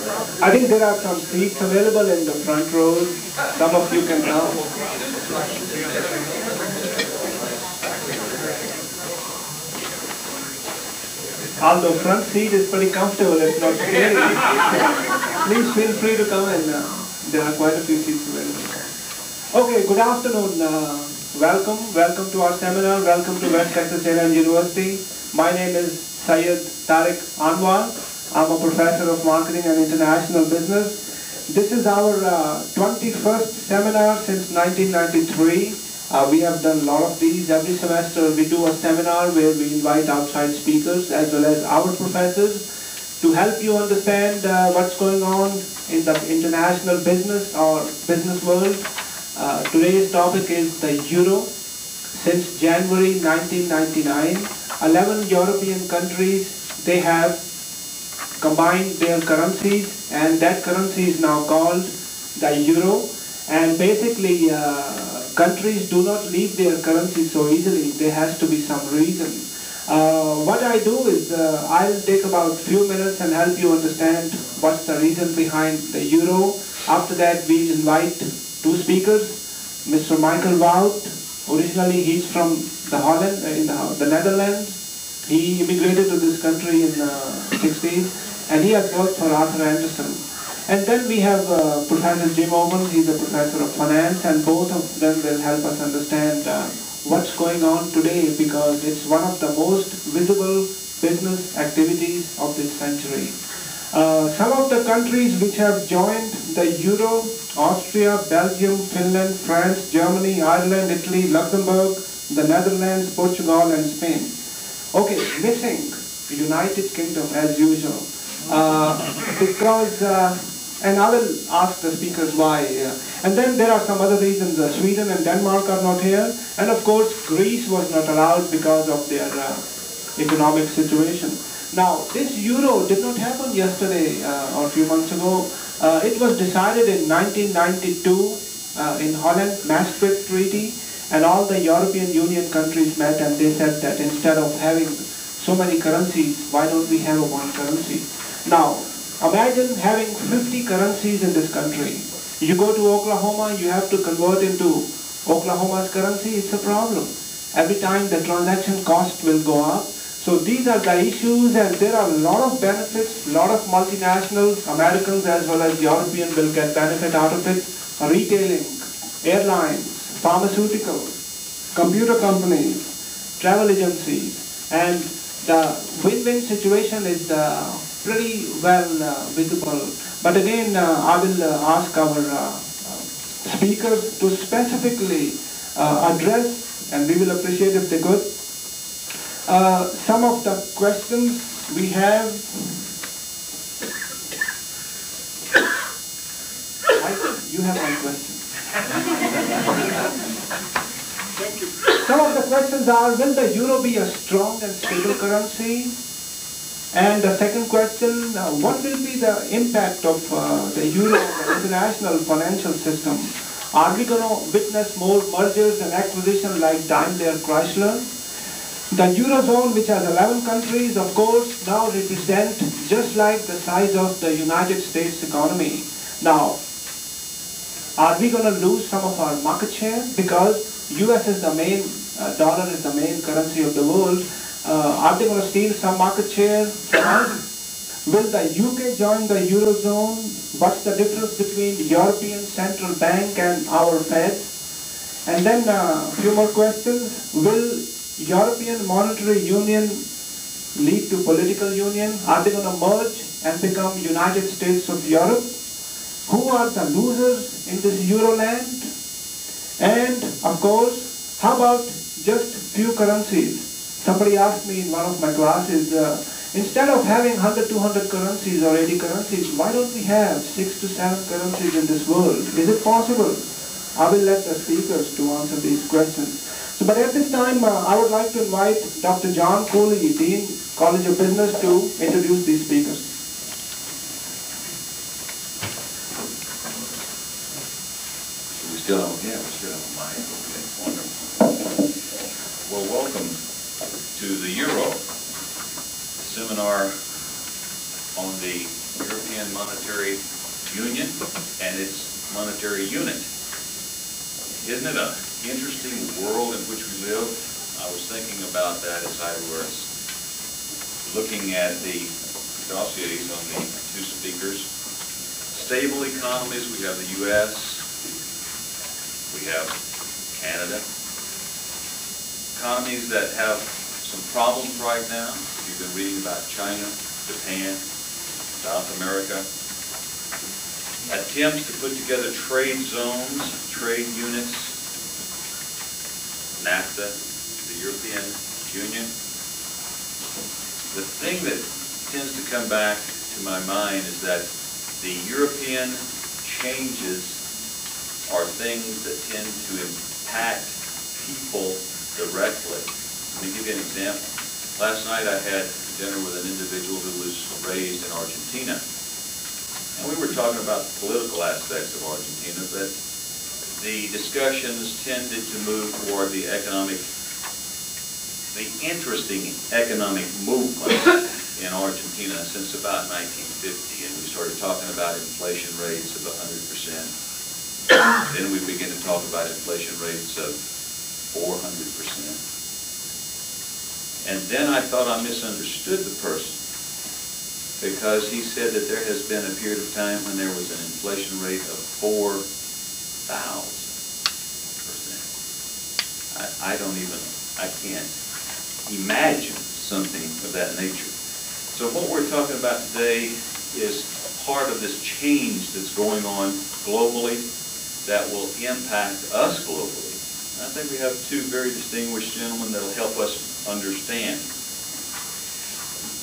I think there are some seats available in the front rows. Some of you can come. Although front seat is pretty comfortable, it's not scary. Please feel free to come and there are quite a few seats available. Okay, good afternoon. Welcome to our seminar. Welcome to West Texas A&M University. My name is Syed Tariq Anwar. I'm a professor of marketing and international business. This is our 21st seminar since 1993. We have done a lot of these. Every semester we do a seminar where we invite outside speakers as well as our professors to help you understand what's going on in the international business or business world. Today's topic is the euro. Since January 1999, 11 European countries, they have combined their currencies, and that currency is now called the euro. And basically, countries do not leave their currency so easily. There has to be some reason. What I do is I'll take about a few minutes and help you understand what's the reason behind the euro. After that, we invite two speakers. Mr. Michael Vought, originally he's from the Holland, in the Netherlands. He immigrated to this country in the 60s, and he has worked for Andersen. And then we have Professor Jim Owens. He's a professor of finance, and both of them will help us understand what's going on today, because it's one of the most visible business activities of this century. Some of the countries which have joined the euro: Austria, Belgium, Finland, France, Germany, Ireland, Italy, Luxembourg, the Netherlands, Portugal, and Spain. Okay, missing United Kingdom as usual. Because and I will ask the speakers why. And then there are some other reasons. Sweden and Denmark are not here. And of course, Greece was not allowed because of their economic situation. Now, this euro did not happen yesterday or a few months ago. It was decided in 1992 in Holland, Maastricht Treaty, and all the European Union countries met and they said that instead of having so many currencies, why don't we have one currency? Now, imagine having 50 currencies in this country. You go to Oklahoma, you have to convert into Oklahoma's currency. It's a problem. Every time the transaction cost will go up. So these are the issues, and there are a lot of benefits. A lot of multinationals, Americans as well as European, will get benefit out of it. Retailing, airlines, pharmaceuticals, computer companies, travel agencies, and the win-win situation is pretty well visible. But again, I will ask our speakers to specifically address, and we will appreciate if they could, some of the questions we have. You have one question. Thank you. Some of the questions are, will the euro be a strong and stable currency? And the second question, what will be the impact of the euro on the international financial system? Are we going to witness more mergers and acquisitions like Daimler Chrysler? The Eurozone, which has 11 countries, of course, now represent just like the size of the United States economy. Now, are we going to lose some of our market share? Because US is the main, dollar is the main currency of the world. Are they going to steal some market share from us? Will the UK join the Eurozone? What's the difference between the European Central Bank and our Fed? And then a few more questions. Will European Monetary Union lead to political union? Are they going to merge and become United States of Europe? Who are the losers in this Euroland? And of course, how about just few currencies? Somebody asked me in one of my classes, instead of having 100, 200 currencies or 80 currencies, why don't we have 6 to 7 currencies in this world? Is it possible? I will let the speakers to answer these questions. So, but at this time, I would like to invite Dr. John Cooley, Dean, College of Business, to introduce these speakers. We still have a mic. Okay, wonderful. Well, welcome to the Euro seminar on the European European Monetary Union and its monetary unit. Isn't it an interesting world in which we live? I was thinking about that as I was looking at the dossiers on the two speakers. Stable economies, we have the U.S., we have Canada. Economies that have some problems right now. You've been reading about China, Japan, South America. Attempts to put together trade zones, trade units, NAFTA, the European Union. The thing that tends to come back to my mind is that the European changes are things that tend to impact people directly. Let me give you an example. Last night I had dinner with an individual who was raised in Argentina. And we were talking about the political aspects of Argentina, but the discussions tended to move toward the interesting economic movement in Argentina since about 1950. And we started talking about inflation rates of 100%. Then we began to talk about inflation rates of 400%. And then I thought I misunderstood the person, because he said that there has been a period of time when there was an inflation rate of 4,000%. I can't imagine something of that nature. So what we're talking about today is part of this change that's going on globally that will impact us globally. And I think we have two very distinguished gentlemen that will help us understand.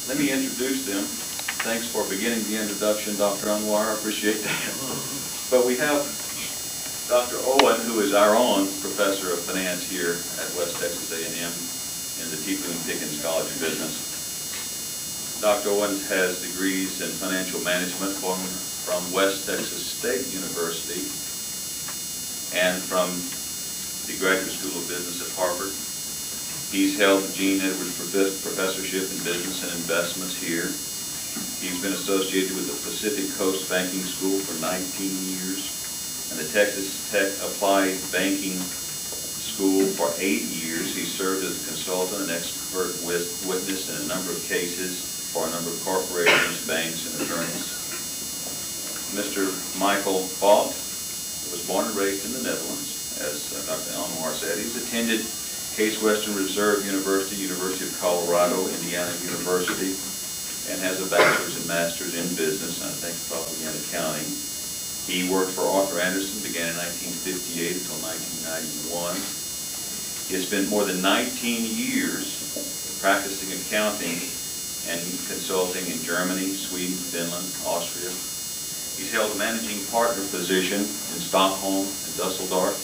Let me introduce them. Thanks for beginning the introduction, Dr. Anwar. I appreciate that. But we have Dr. Owen, who is our own professor of finance here at West Texas A&M in the T. Boone Pickens College of Business. Dr. Owens has degrees in financial management from West Texas State University and from the Graduate School of Business at Harvard. He's held the Gene Edwards Professorship in Business and Investments here. He's been associated with the Pacific Coast Banking School for 19 years and the Texas Tech Applied Banking School for 8 years. He served as a consultant and expert witness in a number of cases for a number of corporations, banks, and attorneys. Mr. Michael Vought was born and raised in the Netherlands, as Dr. Anwar said. He's attended Case Western Reserve University, University of Colorado, Indiana University, and has a bachelor's and master's in business, and I think probably in accounting. He worked for Arthur Andersen, began in 1958 until 1991. He has spent more than 19 years practicing accounting and consulting in Germany, Sweden, Finland, Austria. He's held a managing partner position in Stockholm and Dusseldorf.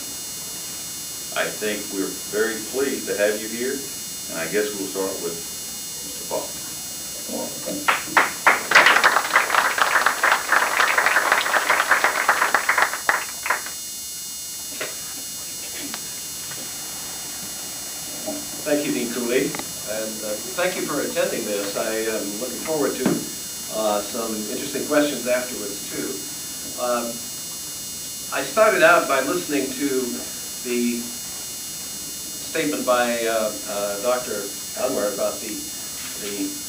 I think we're very pleased to have you here, and I guess we'll start with Mr. Vought. Thank you, Dean Cooley, and thank you for attending this. I am looking forward to some interesting questions afterwards, too. I started out by listening to the statement by Dr. Anwar about the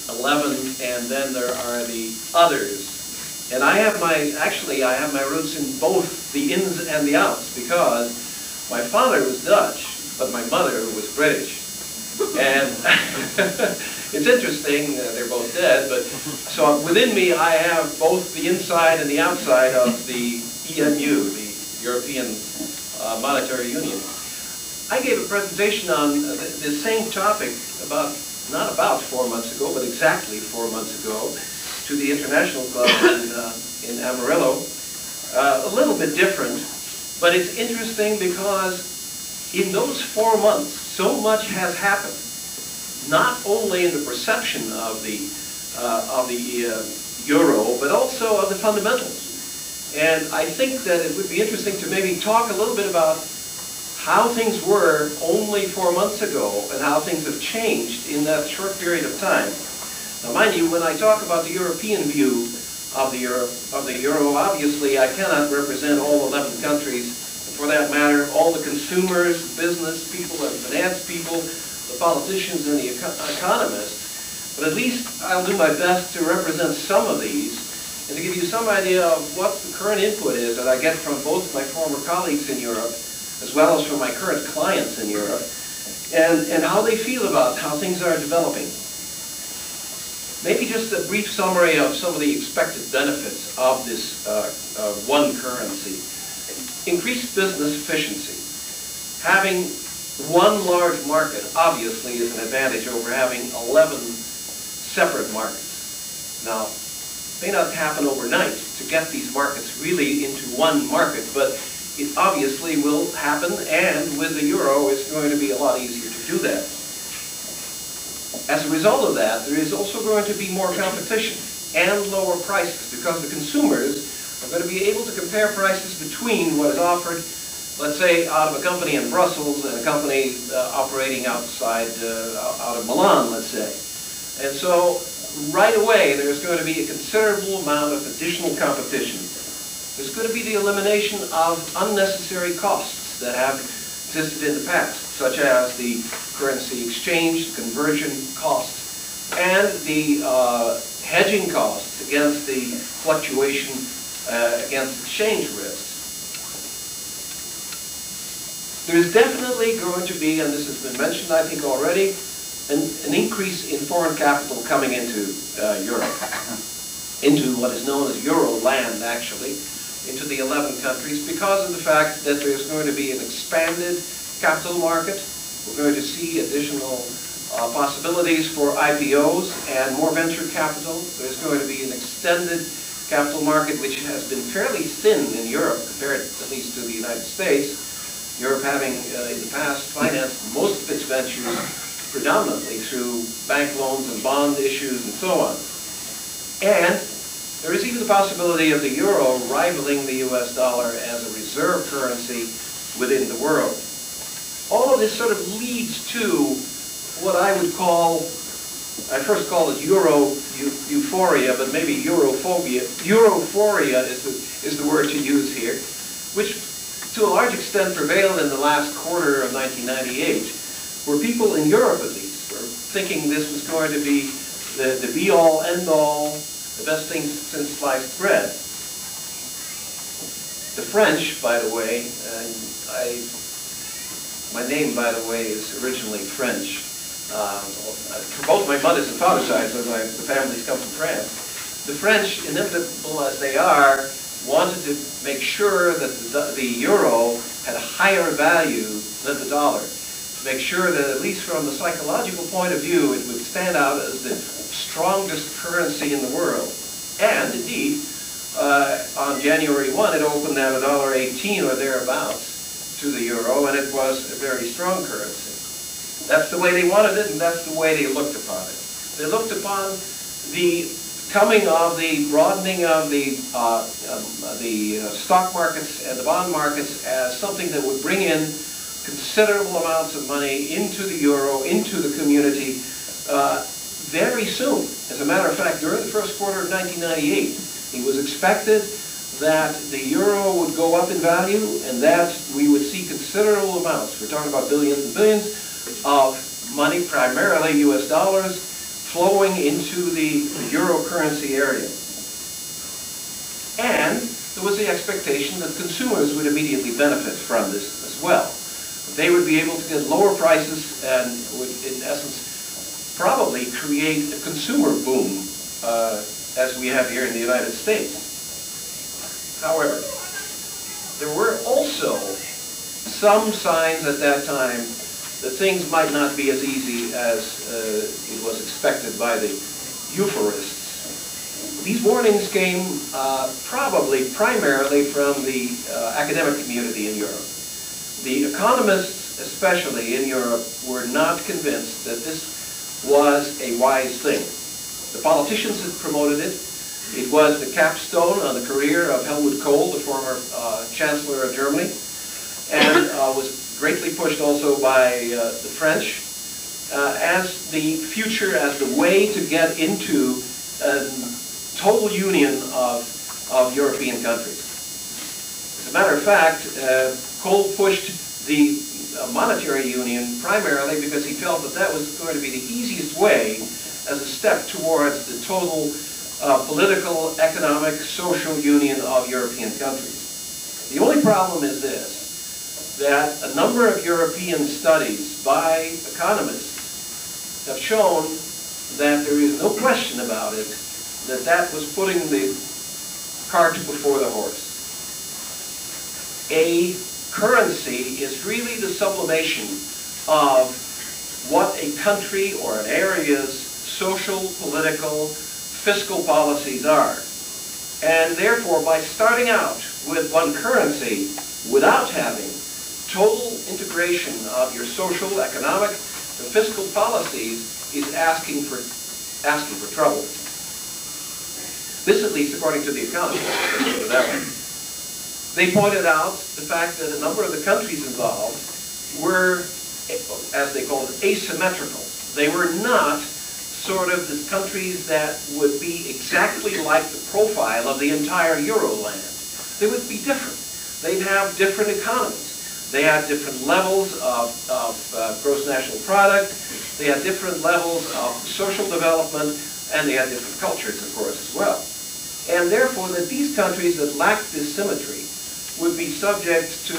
11, and then there are the others. And I have my roots in both the ins and the outs, because my father was Dutch, but my mother was British. And it's interesting, they're both dead, but so within me I have both the inside and the outside of the EMU, the European Monetary Union. I gave a presentation on the same topic not about 4 months ago, but exactly 4 months ago, to the International Club in Amarillo. A little bit different, but it's interesting because in those 4 months, so much has happened, not only in the perception of the euro, but also of the fundamentals. And I think that it would be interesting to maybe talk a little bit about how things were only 4 months ago and how things have changed in that short period of time. Now, mind you, when I talk about the European view, of the euro. Obviously, I cannot represent all 11 countries, and for that matter, all the consumers, business people, and finance people, the politicians, and the economists. But at least I'll do my best to represent some of these and to give you some idea of what the current input is that I get from both my former colleagues in Europe as well as from my current clients in Europe, and how they feel about how things are developing. Maybe just a brief summary of some of the expected benefits of this one currency. Increased business efficiency. Having one large market obviously is an advantage over having 11 separate markets. Now, it may not happen overnight to get these markets really into one market, but it obviously will happen, and with the euro, it's going to be a lot easier to do that. As a result of that, there is also going to be more competition and lower prices because the consumers are going to be able to compare prices between what is offered, let's say, out of a company in Brussels and a company operating outside, out of Milan, let's say. And so, right away, there's going to be a considerable amount of additional competition. There's going to be the elimination of unnecessary costs that have existed in the past, such as the currency exchange, the conversion costs, and the hedging costs against the fluctuation against exchange risks. There's definitely going to be, and this has been mentioned I think already, an increase in foreign capital coming into Europe, into what is known as Euro land actually, into the 11 countries because of the fact that there's going to be an expanded capital market. We're going to see additional possibilities for IPOs and more venture capital. There's going to be an extended capital market which has been fairly thin in Europe compared at least to the United States. Europe having in the past financed most of its ventures predominantly through bank loans and bond issues and so on. And there is even the possibility of the euro rivaling the US dollar as a reserve currency within the world. All of this sort of leads to what I would call, I first call it euro euphoria, but maybe europhobia. Europhoria is the word to use here, which to a large extent prevailed in the last quarter of 1998, where people in Europe at least were thinking this was going to be the be-all, end-all, the best thing since sliced bread. The French, by the way, and my name, by the way, is originally French. For both my mother's and father's sides, the families come from France. The French, inimitable as they are, wanted to make sure that the euro had a higher value than the dollar. To make sure that, at least from the psychological point of view, it would stand out as the strongest currency in the world. And indeed, on January 1, it opened at $1.18 or thereabouts to the euro, and it was a very strong currency. That's the way they wanted it, and that's the way they looked upon it. They looked upon the coming of the broadening of the stock markets and the bond markets as something that would bring in considerable amounts of money into the euro, into the community, very soon. As a matter of fact, during the first quarter of 1998, it was expected that the euro would go up in value and that we would see considerable amounts, we're talking about billions and billions, of money, primarily US dollars, flowing into the euro currency area. And there was the expectation that consumers would immediately benefit from this as well. They would be able to get lower prices and would, in essence, probably create a consumer boom as we have here in the United States. However, there were also some signs at that time that things might not be as easy as it was expected by the euphorists. These warnings came probably primarily from the academic community in Europe. The economists, especially in Europe, were not convinced that this was a wise thing. The politicians had promoted it. It was the capstone on the career of Helmut Kohl, the former Chancellor of Germany, and was greatly pushed also by the French as the future, as the way to get into total union of European countries. As a matter of fact, Cole pushed the monetary union primarily because he felt that that was going to be the easiest way as a step towards the total political, economic, social union of European countries. The only problem is this, that a number of European studies by economists have shown that there is no question about it, that that was putting the cart before the horse. A currency is really the sublimation of what a country or an area's social, political, fiscal policies are. And therefore, by starting out with one currency without having total integration of your social, economic, and fiscal policies is asking for trouble. This, at least, according to the economists, let's put it that way. They pointed out the fact that a number of the countries involved were, as they called it, asymmetrical. They were not sort of the countries that would be exactly like the profile of the entire Euroland. They would be different. They'd have different economies. They had different levels of gross national product. They had different levels of social development, and they had different cultures, of course, as well. And therefore, that these countries that lacked this symmetry would be subject to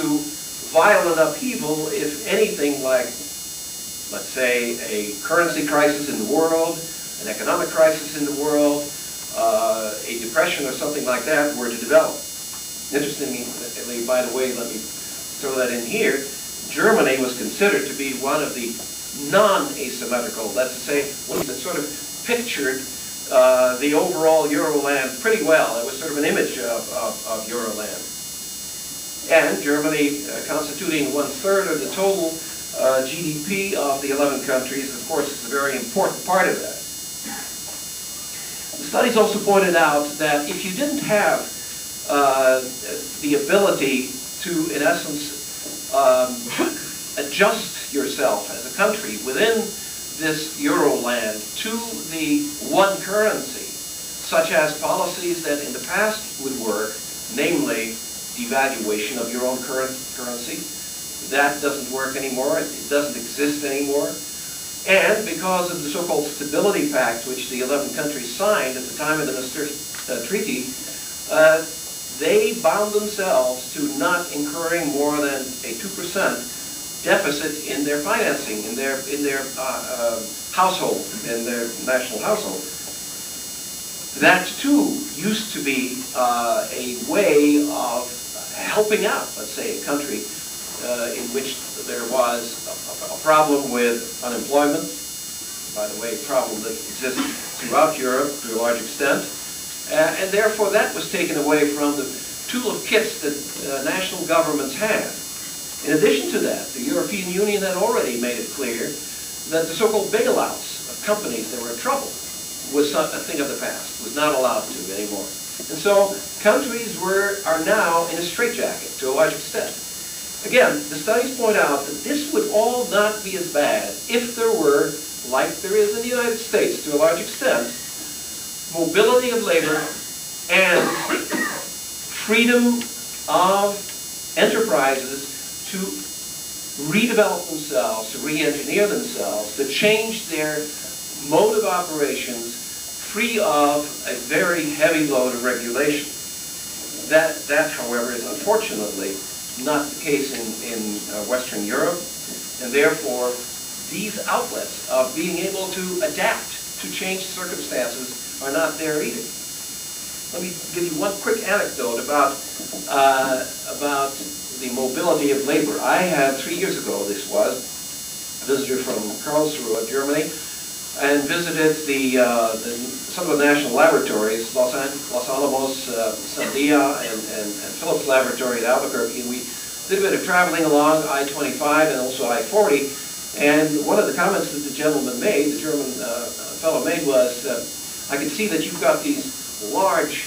violent upheaval if anything like, let's say, a currency crisis in the world, an economic crisis in the world, a depression or something like that were to develop. Interestingly, by the way, let me throw that in here, Germany was considered to be one of the non-asymmetrical, that's to say, one that sort of pictured the overall Euroland pretty well. It was sort of an image of Euroland. And Germany, constituting 1/3 of the total GDP of the 11 countries, of course, is a very important part of that. The studies also pointed out that if you didn't have the ability to, in essence, adjust yourself as a country within this Euroland to the one currency, such as policies that in the past would work, namely devaluation of your own currency. That doesn't work anymore. It doesn't exist anymore. And because of the so-called Stability Pact, which the 11 countries signed at the time of the Maastricht Treaty, they bound themselves to not incurring more than a 2% deficit in their financing, in their household, in their national household. That too used to be a way of helping out, let's say, a country in which there was a problem with unemployment, by the way, a problem that exists throughout Europe to a large extent, and therefore that was taken away from the tool of kits that national governments had. In addition to that, the European Union had already made it clear that the so-called bailouts of companies that were in trouble was a thing of the past, was not allowed to anymore. And so countries are now in a straitjacket to a large extent. Again, the studies point out that this would all not be as bad if there were, like there is in the United States to a large extent, mobility of labor and freedom of enterprises to redevelop themselves, to re-engineer themselves, to change their mode of operations free of a very heavy load of regulation. That, however, is unfortunately not the case in Western Europe, and therefore these outlets of being able to adapt to changed circumstances are not there either. Let me give you one quick anecdote about the mobility of labor. I had 3 years ago, this was, a visitor from Karlsruhe, Germany, and visited some of the national laboratories, Los Alamos, Sandia, and Phillips Laboratory at Albuquerque. And we did a bit of traveling along I-25 and also I-40. And one of the comments that the gentleman made, the German fellow made, was, I can see that you've got these large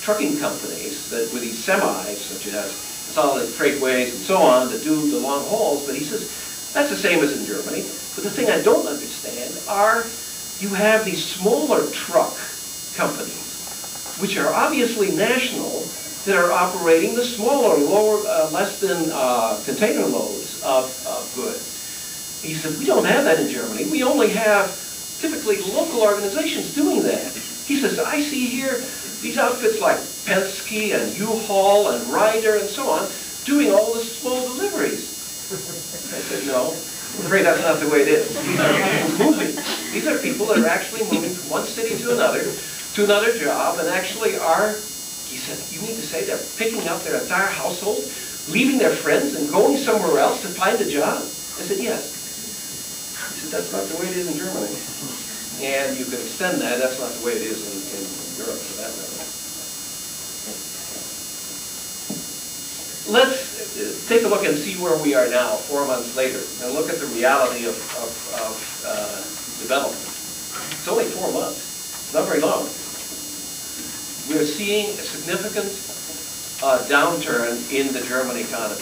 trucking companies that with these semis, such as Solid Freightways and so on, that do the long hauls. But he says, that's the same as in Germany. But the thing I don't understand are you have these smaller truck companies which are obviously national, that are operating the smaller, lower, less than container loads of goods. He said, we don't have that in Germany. We only have typically local organizations doing that. He says, I see here these outfits like Penske and U-Haul and Ryder and so on doing all the small deliveries. I said, no, I'm afraid that's not the way it is. These are people moving. These are people that are actually moving from one city to another job, and actually are, he said, you mean to say they're picking up their entire household, leaving their friends and going somewhere else to find a job? I said, yes. He said, that's not the way it is in Germany. And you could extend that, that's not the way it is in Europe, for that matter. Let's take a look and see where we are now, 4 months later, and look at the reality of development. It's only 4 months. It's not very long. We're seeing a significant downturn in the German economy.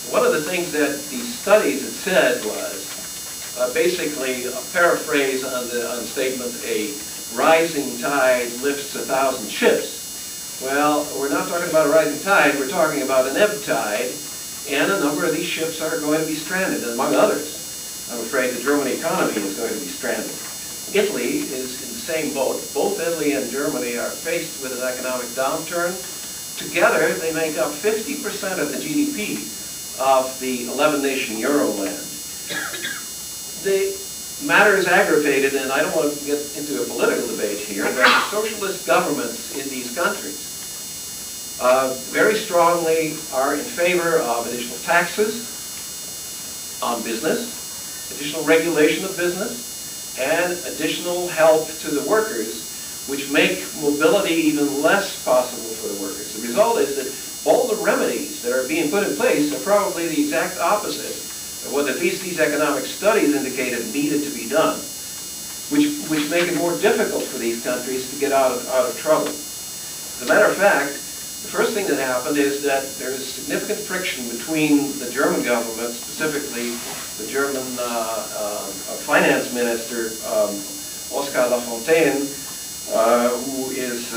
One of the things that these studies had said was, basically a paraphrase on the statement, a rising tide lifts 1,000 ships. Well, we're not talking about a rising tide, we're talking about an ebb tide, and a number of these ships are going to be stranded, and among others, I'm afraid the German economy is going to be stranded. Italy is in the same boat. Both Italy and Germany are faced with an economic downturn. Together, they make up 50% of the GDP of the 11-nation Euroland. The matter is aggravated, and I don't want to get into a political debate here, but socialist governments in these countries very strongly are in favor of additional taxes on business, additional regulation of business, and additional help to the workers, which make mobility even less possible for the workers. The result is that all the remedies that are being put in place are probably the exact opposite of what at least these economic studies indicated needed to be done, which make it more difficult for these countries to get out of trouble. As a matter of fact, the first thing that happened is that there is significant friction between the German government, specifically the German finance minister, Oskar Lafontaine, who is,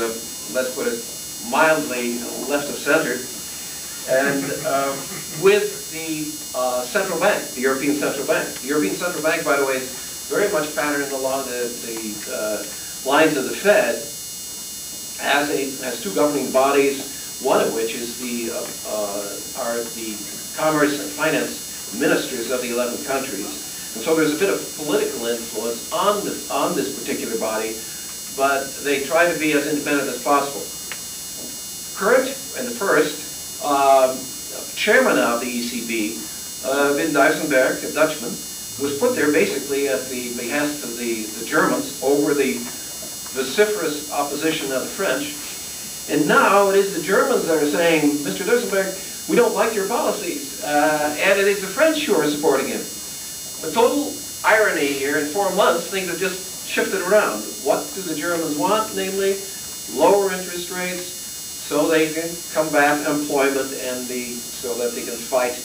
let's put it mildly, left of center, and with the central bank, the European Central Bank. The European Central Bank, by the way, is very much patterned along the lines of the Fed, has two governing bodies, one of which is are the commerce and finance ministers of the 11 countries. And so there's a bit of political influence on this particular body, but they try to be as independent as possible. Current and the first chairman of the ECB, Wim Dijsselbloem, a Dutchman, was put there basically at the behest of the Germans over the vociferous opposition of the French. And now it is the Germans that are saying, Mr. Dijsselbloem, we don't like your policies. And it is the French who are supporting him. The total irony here, in 4 months, things have just shifted around. What do the Germans want, namely? Lower interest rates, so they can combat employment and so that they can fight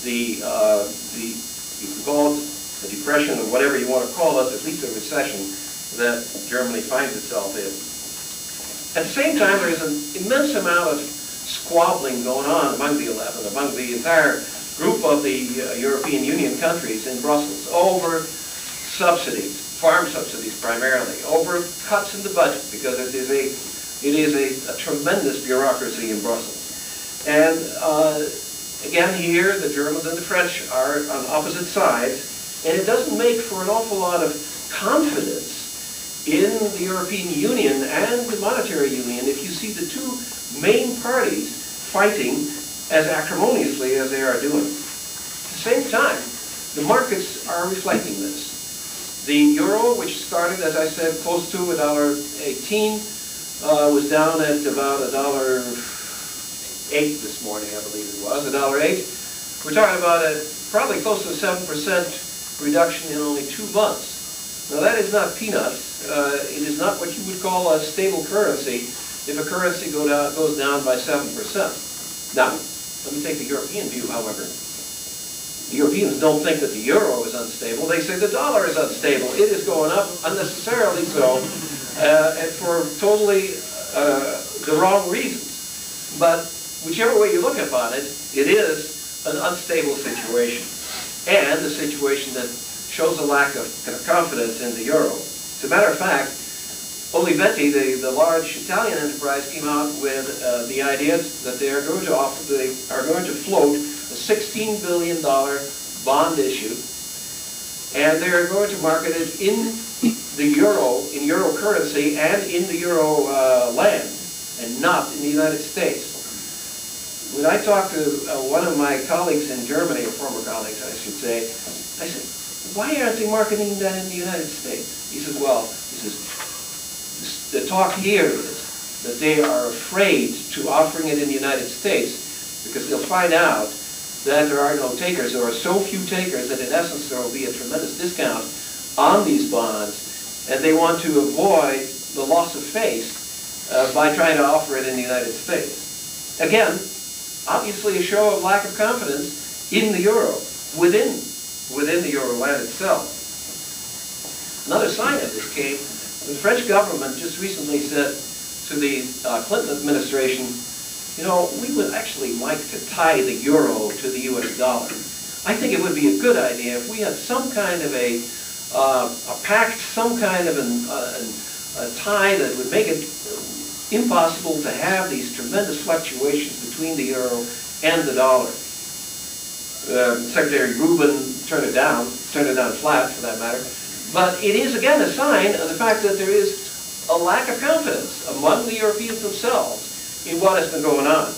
you can call it a depression or whatever you want to call it, at least a recession that Germany finds itself in. At the same time, there is an immense amount of squabbling going on among the 11, among the entire group of the European Union countries in Brussels over subsidies, farm subsidies primarily, over cuts in the budget, because it is a tremendous bureaucracy in Brussels. And again here, the Germans and the French are on opposite sides, and it doesn't make for an awful lot of confidence in the European Union and the monetary union if you see the two main parties fighting as acrimoniously as they are doing. At the same time, the markets are reflecting this. The euro, which started, as I said, close to $1.18, was down at about $1.08 this morning, I believe it was, $1.08. We're talking about probably close to a 7% reduction in only 2 months. Now that is not peanuts. It is not what you would call a stable currency if a currency goes down by 7%. Now, let me take the European view, however. The Europeans don't think that the euro is unstable. They say the dollar is unstable. It is going up unnecessarily so, and for totally the wrong reasons. But whichever way you look upon it, it is an unstable situation, and a situation that shows a lack of confidence in the euro. As a matter of fact, Olivetti, the large Italian enterprise, came out with the idea that they are going to float a $16 billion bond issue, and they are going to market it in the euro, in euro currency, and in the euro land, and not in the United States. When I talked to one of my colleagues in Germany, or former colleagues, I should say, I said, why aren't they marketing that in the United States? He says, well, the talk here is that they are afraid to offering it in the United States because they'll find out that there are no takers. There are so few takers that in essence there will be a tremendous discount on these bonds, and they want to avoid the loss of face by trying to offer it in the United States. Again, obviously a show of lack of confidence in the euro, within the euro land itself. Another sign of this came when the French government just recently said to the Clinton administration, you know, we would actually like to tie the euro to the US dollar. I think it would be a good idea if we had some kind of a pact, some kind of a tie that would make it impossible to have these tremendous fluctuations between the euro and the dollar. Secretary Rubin turned it down flat for that matter. But it is again a sign of the fact that there is a lack of confidence among the Europeans themselves in what has been going on.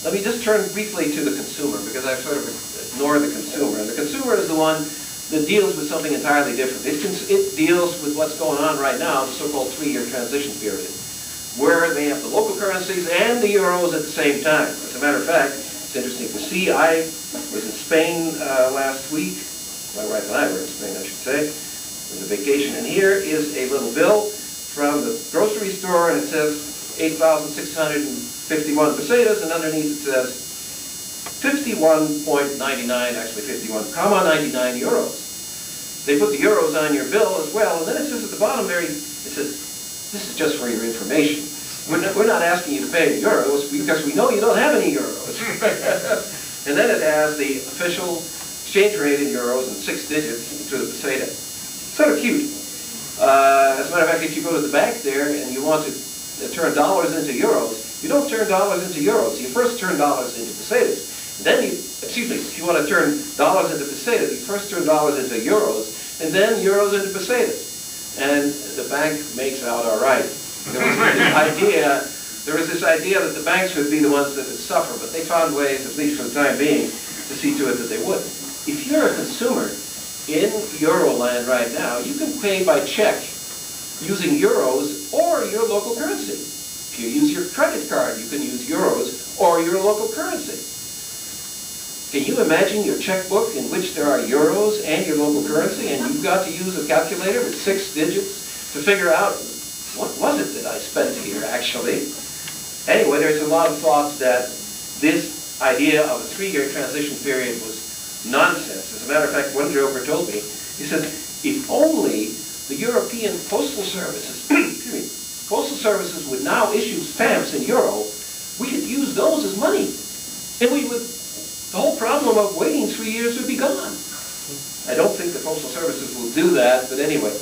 Let me just turn briefly to the consumer, because I've sort of ignored the consumer. And the consumer is the one that deals with something entirely different. It deals with what's going on right now, the so-called 3-year transition period, where they have the local currencies and the euros at the same time. As a matter of fact, it's interesting to see. I was in Spain last week. My wife and I were in Spain, I should say. It was a vacation, and here is a little bill from the grocery store, and it says 8,651 pesetas, and underneath it says 51.99, actually 51,99 euros. They put the euros on your bill as well, and then it says at the bottom there, it says, this is just for your information. We're not asking you to pay in euros because we know you don't have any euros. And then it has the official exchange rate in euros and 6 digits to the peseta. Sort of cute. As a matter of fact, if you go to the bank there and you want to turn dollars into euros, you don't turn dollars into euros. You first turn dollars into pesetas. And then if you want to turn dollars into pesetas, you first turn dollars into euros, and then euros into pesetas. And the bank makes out all right. There was this idea that the banks would be the ones that would suffer, but they found ways, at least for the time being, to see to it that they wouldn't. If you're a consumer in Euroland right now, you can pay by check using euros or your local currency. If you use your credit card, you can use euros or your local currency. Can you imagine your checkbook in which there are euros and your local currency, and you've got to use a calculator with 6 digits to figure out what was it that I spent here, actually? Anyway, there's a lot of thought that this idea of a 3-year transition period was nonsense. As a matter of fact, one joker told me, he said, if only the European postal services, postal services would now issue stamps in euro, we could use those as money. And the whole problem of waiting 3 years would be gone. I don't think the postal services will do that, but anyway.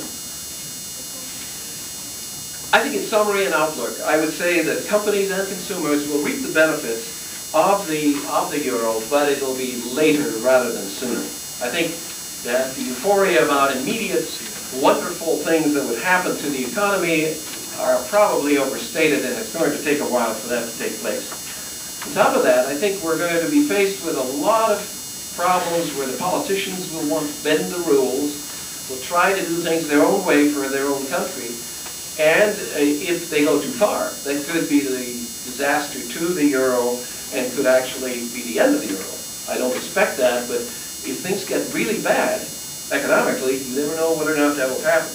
I think in summary and outlook, I would say that companies and consumers will reap the benefits of the euro, but it will be later rather than sooner. I think that the euphoria about immediate, wonderful things that would happen to the economy are probably overstated, and it's going to take a while for that to take place. On top of that, I think we're going to be faced with a lot of problems where the politicians will want to bend the rules, will try to do things their own way for their own country, and if they go too far, that could be the disaster to the euro and could actually be the end of the euro. I don't expect that, but if things get really bad economically, you never know whether or not that will happen.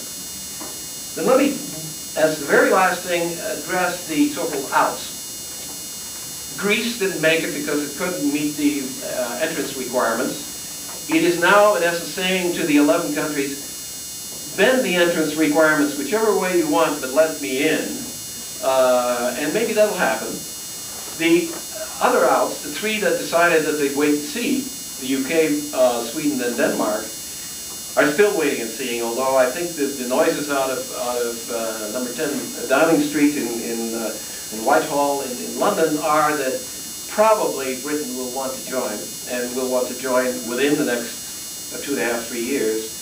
Then let me, as the very last thing, address the so-called outs. Greece didn't make it because it couldn't meet the entrance requirements. It is now, in essence, saying to the 11 countries, bend the entrance requirements whichever way you want, but let me in. and maybe that'll happen. The other outs, the three that decided that they'd wait and see, the UK, Sweden, and Denmark, are still waiting and seeing, although I think the noises out of number 10 Downing Street in Whitehall in London are that probably Britain will want to join, and will want to join within the next 2.5, 3 years.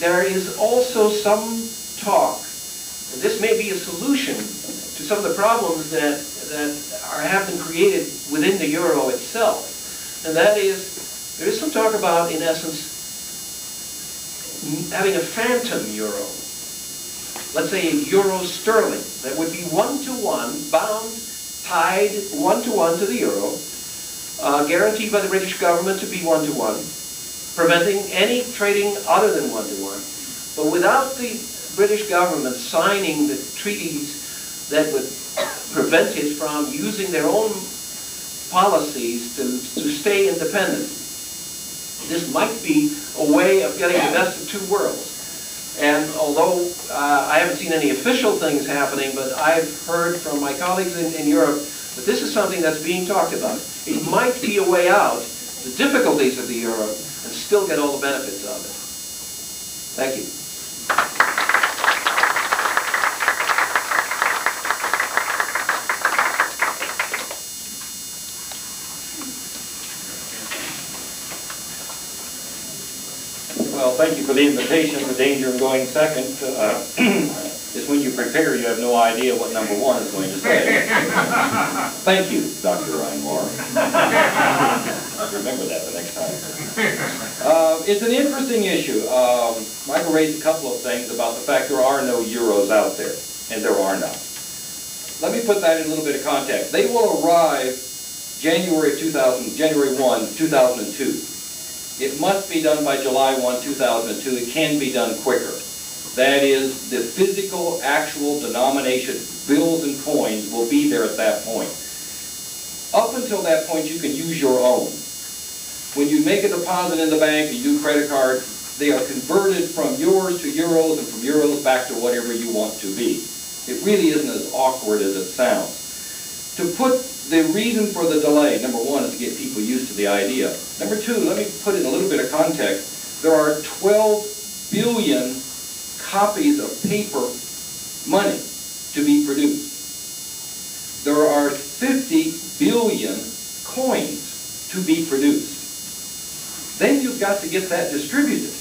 There is also some talk, and this may be a solution to some of the problems that have been created within the euro itself, and that is, there is some talk about, in essence, having a phantom euro. Let's say a euro sterling that would be one-to-one, bound, tied one-to-one to the euro, guaranteed by the British government to be one-to-one, preventing any trading other than one-to-one. But without the British government signing the treaties that would prevent it from using their own policies to stay independent, this might be a way of getting the best of two worlds. And although I haven't seen any official things happening, but I've heard from my colleagues in Europe that this is something that's being talked about. It might be a way out the difficulties of the euro and still get all the benefits of it. Thank you. Well, thank you for the invitation. The danger of going second is when you prepare, you have no idea what number one is going to say. Thank you, Dr. Anwar. Remember that the next time. It's an interesting issue. Michael raised a couple of things about the fact there are no euros out there, and there are not. Let me put that in a little bit of context. They will arrive January 1, 2002. It must be done by July 1, 2002. It can be done quicker. That is, the physical, actual denomination, bills and coins will be there at that point. Up until that point, you can use your own. When you make a deposit in the bank, you do credit card, they are converted from yours to euros and from euros back to whatever you want to be. It really isn't as awkward as it sounds. To put the reason for the delay, number one, is to get people used to the idea. Number two, let me put it in a little bit of context. There are 12 billion copies of paper money to be produced. There are 50 billion coins to be produced. Then you've got to get that distributed.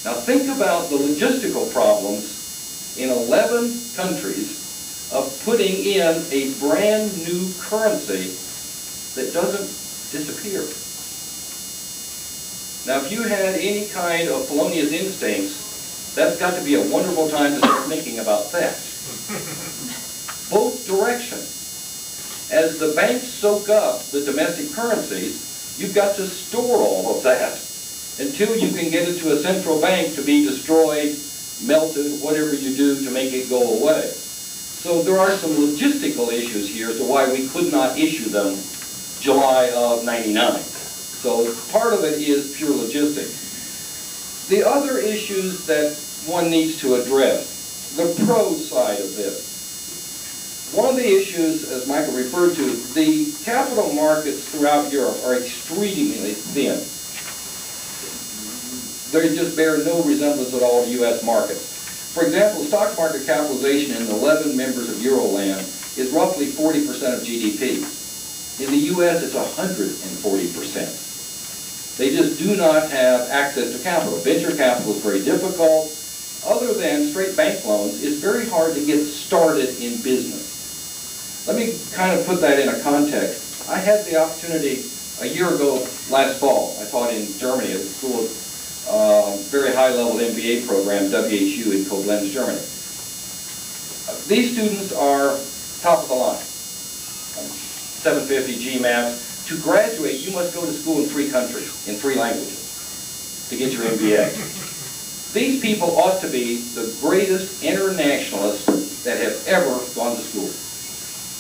Now think about the logistical problems in 11 countries of putting in a brand new currency that doesn't disappear. Now, if you had any kind of felonious instincts, that's got to be a wonderful time to start thinking about theft. Both directions. As the banks soak up the domestic currencies, you've got to store all of that until you can get it to a central bank to be destroyed, melted, whatever you do to make it go away. So there are some logistical issues here as to why we could not issue them July of '99. So part of it is pure logistics. The other issues that one needs to address, the pro side of this. One of the issues, as Michael referred to, the capital markets throughout Europe are extremely thin. They just bear no resemblance at all to U.S. markets. For example, stock market capitalization in 11 members of Euroland is roughly 40% of GDP. In the U.S., it's 140%. They just do not have access to capital. Venture capital is very difficult. Other than straight bank loans, it's very hard to get started in business. Let me kind of put that in a context. I had the opportunity a year ago, last fall. I taught in Germany at a school, very high-level MBA program, WHU in Koblenz, Germany. These students are top of the line. 750 GMAT. To graduate, you must go to school in 3 countries, in 3 languages, to get your MBA. These people ought to be the greatest internationalists that have ever gone to school.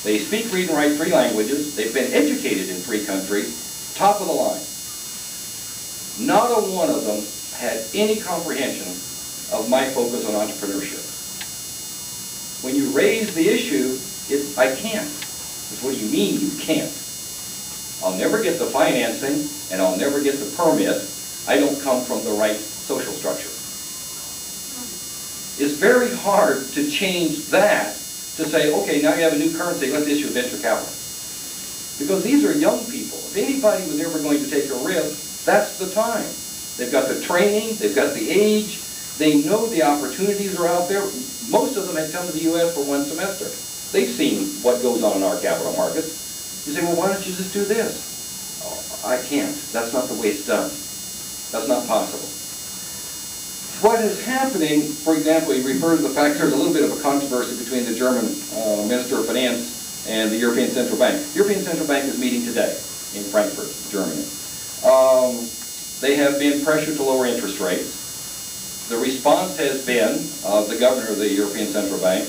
They speak, read, and write 3 languages. They've been educated in 3 countries, top of the line. Not a one of them had any comprehension of my focus on entrepreneurship. When you raise the issue, it's, I can't. It's, what do you mean you can't? I'll never get the financing, and I'll never get the permit. I don't come from the right social structure. It's very hard to change that, to say, okay, now you have a new currency, let's issue venture capital. Because these are young people. If anybody was ever going to take a risk, that's the time. They've got the training, they've got the age, they know the opportunities are out there. Most of them had come to the U.S. for one semester. They've seen what goes on in our capital markets. You say, well, why don't you just do this? Oh, I can't. That's not the way it's done. That's not possible. What is happening, for example, he refers to the fact there's a little bit of a controversy between the German Minister of Finance and the European Central Bank. The European Central Bank is meeting today in Frankfurt, Germany. They have been pressured to lower interest rates. The response has been, the governor of the European Central Bank,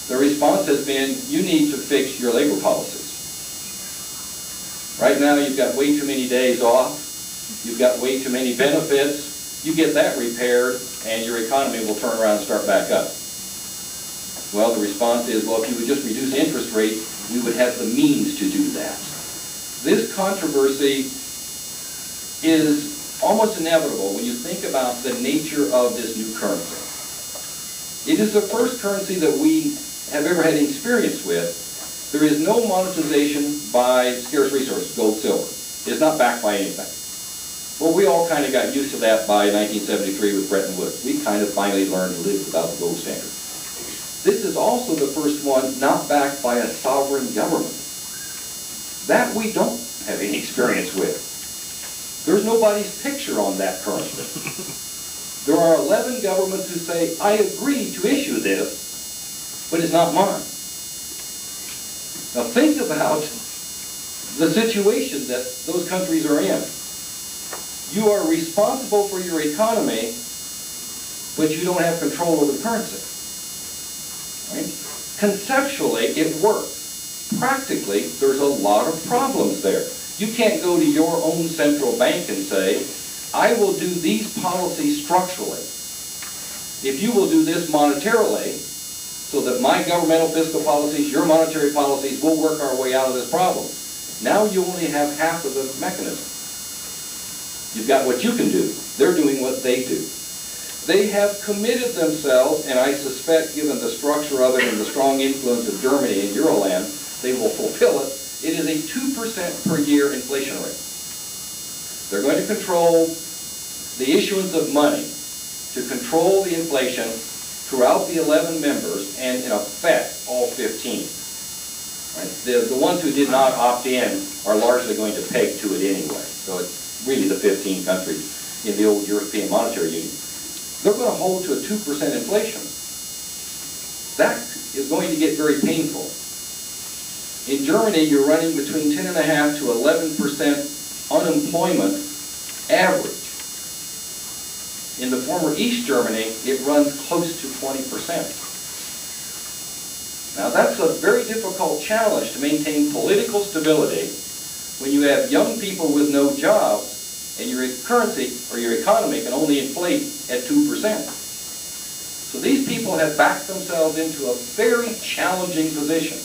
the response has been, you need to fix your labor policies. Right now you've got way too many days off, you've got way too many benefits, you get that repaired and your economy will turn around and start back up. Well, the response is, well, if you would just reduce interest rates, we would have the means to do that. This controversy is almost inevitable when you think about the nature of this new currency. It is the first currency that we have ever had experience with. There is no monetization by scarce resources, gold, silver. It is not backed by anything. Well, we all kind of got used to that by 1973 with Bretton Woods. We kind of finally learned to live without the gold standard. This is also the first one not backed by a sovereign government. That we don't have any experience with. There's nobody's picture on that currency. There are 11 governments who say, I agree to issue this, but it's not mine. Now think about the situation that those countries are in. You are responsible for your economy, but you don't have control over the currency. Right? Conceptually, it works. Practically, there's a lot of problems there. You can't go to your own central bank and say, I will do these policies structurally. If you will do this monetarily, so that my governmental fiscal policies, your monetary policies, will work our way out of this problem. Now you only have half of the mechanism. You've got what you can do. They're doing what they do. They have committed themselves, and I suspect, given the structure of it and the strong influence of Germany and Euroland, they will fulfill it. It is a 2% per year inflation rate. They're going to control the issuance of money to control the inflation throughout the 11 members and, in effect, all 15. Right? The ones who did not opt in are largely going to peg to it anyway. So it's really the 15 countries in the old European Monetary Union. They're going to hold to a 2% inflation. That is going to get very painful. In Germany, you're running between 10.5% to 11% unemployment average. In the former East Germany, it runs close to 20%. Now that's a very difficult challenge to maintain political stability when you have young people with no jobs and your currency or your economy can only inflate at 2%. So these people have backed themselves into a very challenging position.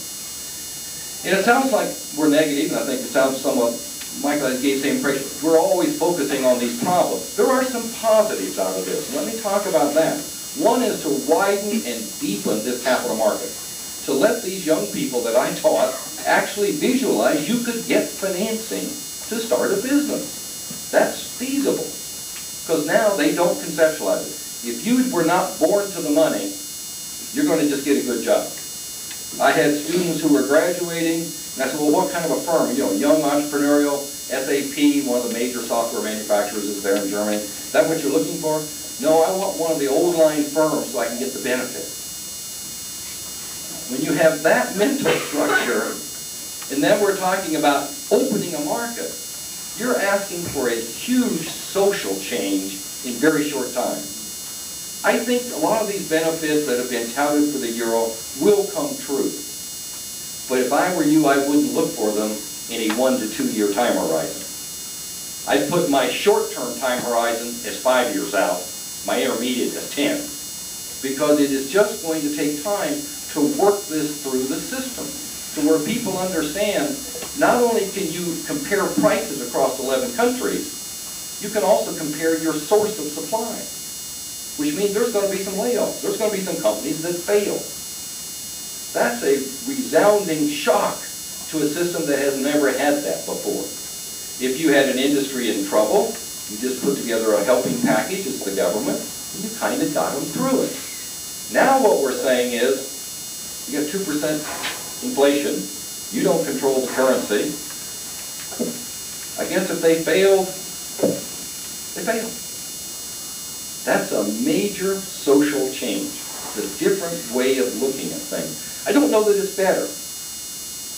And it sounds like we're negative, and I think it sounds somewhat, Michael gave the same impression, we're always focusing on these problems. There are some positives out of this. Let me talk about that. One is to widen and deepen this capital market. To let these young people that I taught actually visualize you could get financing to start a business. That's feasible. Because now they don't conceptualize it. If you were not born to the money, you're going to just get a good job. I had students who were graduating, and I said, well, what kind of a firm? You know, young entrepreneurial, SAP, one of the major software manufacturers is there in Germany. Is that what you're looking for? No, I want one of the old line firms so I can get the benefit. When you have that mental structure, and then we're talking about opening a market, you're asking for a huge social change in very short time. I think a lot of these benefits that have been touted for the euro will come true. But if I were you, I wouldn't look for them in a 1 to 2 year time horizon. I'd put my short-term time horizon as 5 years out, my intermediate as 10, because it is just going to take time to work this through the system to where people understand not only can you compare prices across 11 countries, you can also compare your source of supply, which means there's going to be some layoffs. There's going to be some companies that fail. That's a resounding shock to a system that has never had that before. If you had an industry in trouble, you just put together a helping package as the government, and you kind of got them through it. Now what we're saying is, you got 2% inflation, you don't control the currency. I guess if they failed, they failed. That's a major social change. It's a different way of looking at things. I don't know that it's better.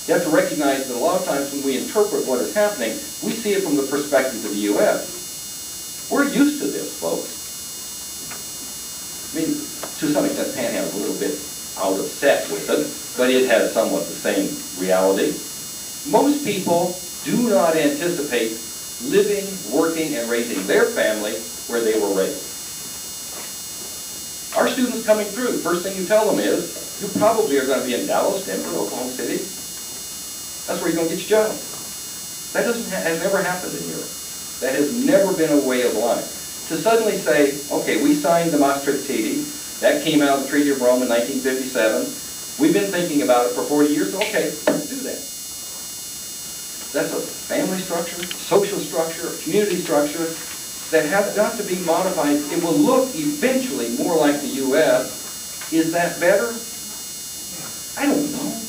You have to recognize that a lot of times when we interpret what is happening, we see it from the perspective of the U.S. We're used to this, folks. I mean, to some extent, Panhandle's a little bit out of set with it, but it has somewhat the same reality. Most people do not anticipate living, working, and raising their family where they were raised. Our students coming through, first thing you tell them is, you probably are going to be in Dallas, Denver, Oklahoma City. That's where you're going to get your job. That has never happened in Europe. That has never been a way of life. To suddenly say, okay, we signed the Maastricht Treaty, that came out of the Treaty of Rome in 1957, we've been thinking about it for 40 years, okay, let's do that. That's a family structure, a social structure, a community structure that has got to be modified. It will look eventually more like the U.S. Is that better? I don't know.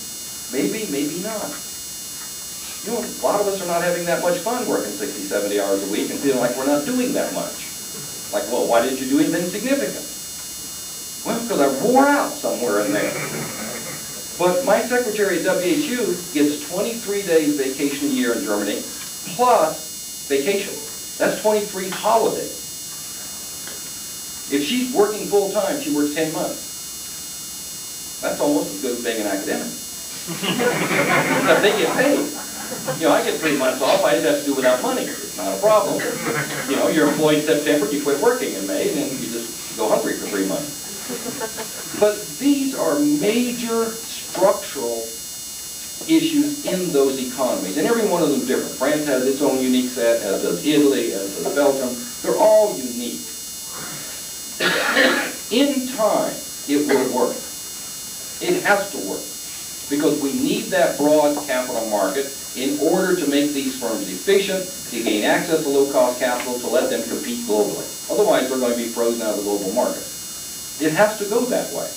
Maybe, maybe not. You know, a lot of us are not having that much fun working 60, 70 hours a week and feeling like we're not doing that much. Like, well, why didn't you do anything significant? Well, because I wore out somewhere in there. But my secretary at WHU gets 23 days vacation a year in Germany, plus vacation. That's 23 holidays. If she's working full time, she works 10 months. That's almost as good as being an academic. Except they get paid. You know, I get 3 months off, I just have to do without money. It's not a problem. You know, you're employed in September, you quit working in May, and then you just go hungry for 3 months. But these are major structural issues in those economies, and every one of them different. France has its own unique set, as does Italy, as does Belgium. They're all unique. In time, it will work. It has to work, because we need that broad capital market in order to make these firms efficient, to gain access to low-cost capital, to let them compete globally. Otherwise, they're going to be frozen out of the global market. It has to go that way,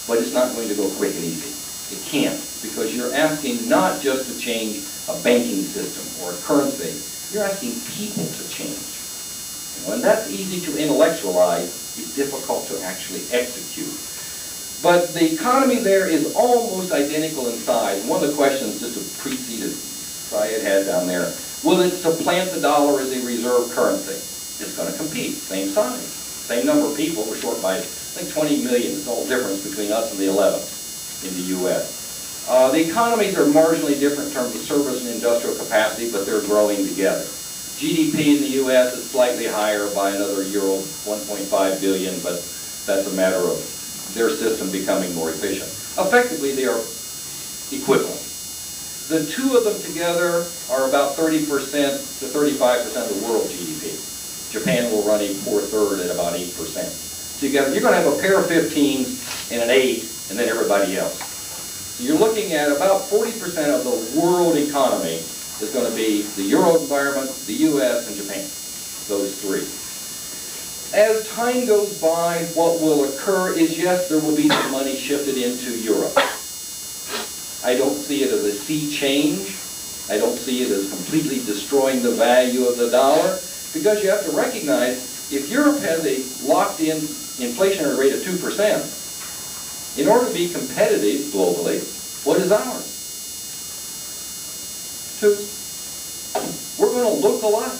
but it's not going to go quick and easy. It can't, because you're asking not just to change a banking system or a currency, you're asking people to change. You know, and that's easy to intellectualize, it's difficult to actually execute. But the economy there is almost identical in size. One of the questions just preceded Syed had down there, will it supplant the dollar as a reserve currency? It's going to compete, same size, same number of people. We're short by, I think, 20 million. It's all the difference between us and the 11 in the U.S. The economies are marginally different in terms of service and industrial capacity, but they're growing together. GDP in the U.S. is slightly higher by another euro, 1.5 billion, but that's a matter of their system becoming more efficient. Effectively, they are equivalent. The two of them together are about 30% to 35% of the world GDP. Japan will run a poor third at about 8%. Together, you're going to have a pair of 15s and an 8, and then everybody else. So you're looking at about 40% of the world economy is going to be the Euro environment, the U.S., and Japan, those three. As time goes by, what will occur is, yes, there will be some money shifted into Europe. I don't see it as a sea change. I don't see it as completely destroying the value of the dollar, because you have to recognize, if Europe has a locked-in inflationary rate of 2%, in order to be competitive globally, what is ours? 2. We're going to look alike.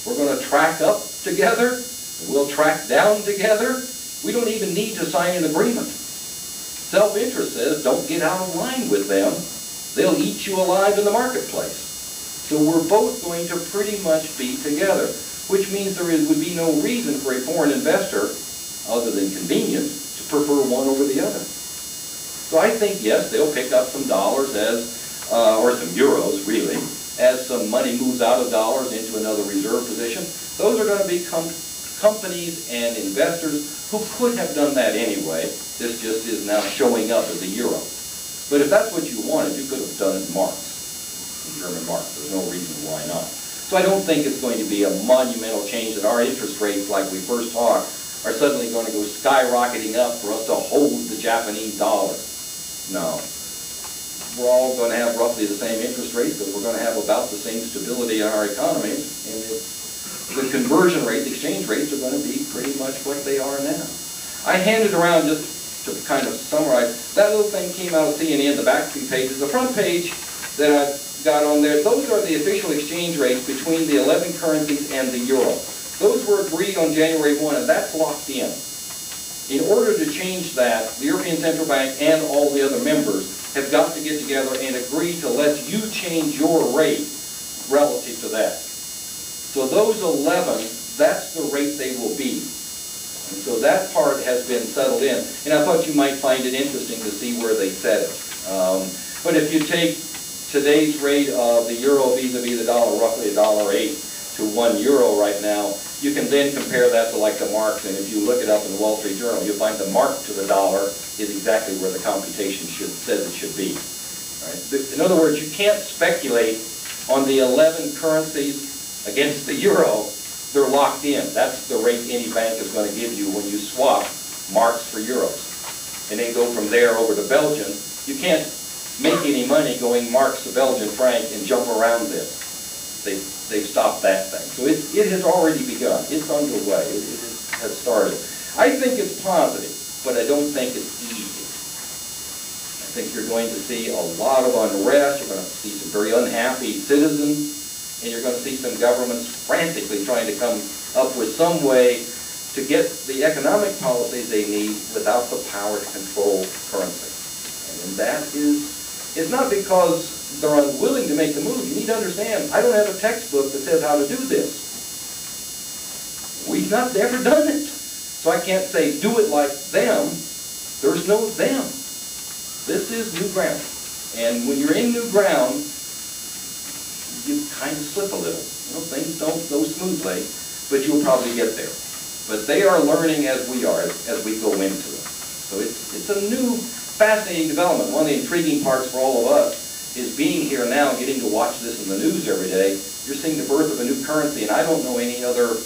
We're going to track up together. We'll track down together. We don't even need to sign an agreement. Self-interest says, don't get out of line with them. They'll eat you alive in the marketplace. So we're both going to pretty much be together, which means there would be no reason for a foreign investor, other than convenience, to prefer one over the other. So I think, yes, they'll pick up some dollars as, or some euros, really, as some money moves out of dollars into another reserve position. Those are going to be companies and investors who could have done that anyway. This just is now showing up as a euro. But if that's what you wanted, you could have done it in marks, in German marks. There's no reason why not. So I don't think it's going to be a monumental change that our interest rates, like we first talked, are suddenly going to go skyrocketing up for us to hold the Japanese dollar. No. We're all going to have roughly the same interest rates, but we're going to have about the same stability in our economies. And the conversion rate, the exchange rates, are going to be pretty much what they are now. I handed around, just to kind of summarize, that little thing came out of CNN, the back 3 pages. The front page that I've got on there, those are the official exchange rates between the 11 currencies and the euro. Those were agreed on January 1, and that's locked in. In order to change that, the European Central Bank and all the other members have got to get together and agree to let you change your rate relative to that. So those 11, that's the rate they will be. And so that part has been settled in. And I thought you might find it interesting to see where they set it. But if you take today's rate of the euro vis-a-vis the dollar, roughly $1.08 to 1 euro right now, you can then compare that to like the marks, and if you look it up in the Wall Street Journal, you'll find the mark to the dollar is exactly where the computation says it should be. Right? In other words, you can't speculate on the 11 currencies against the euro. They're locked in. That's the rate any bank is going to give you when you swap marks for euros. And then go from there over to Belgium. You can't make any money going marks to Belgian franc and jump around this. They've stopped that thing. So it has already begun. It's underway. It has started. I think it's positive, but I don't think it's easy. I think you're going to see a lot of unrest. You're going to see some very unhappy citizens, and you're going to see some governments frantically trying to come up with some way to get the economic policies they need without the power to control currency. And that is not because they're unwilling to make the move. You need to understand, I don't have a textbook that says how to do this. We've not ever done it. So I can't say, do it like them. There's no them. This is new ground. And when you're in new ground, you kind of slip a little. You know, things don't go smoothly, but you'll probably get there. But they are learning as we are, as we go into it. So it's a new, fascinating development. One of the intriguing parts for all of us is being here now, getting to watch this in the news every day. You're seeing the birth of a new currency, and I don't know any other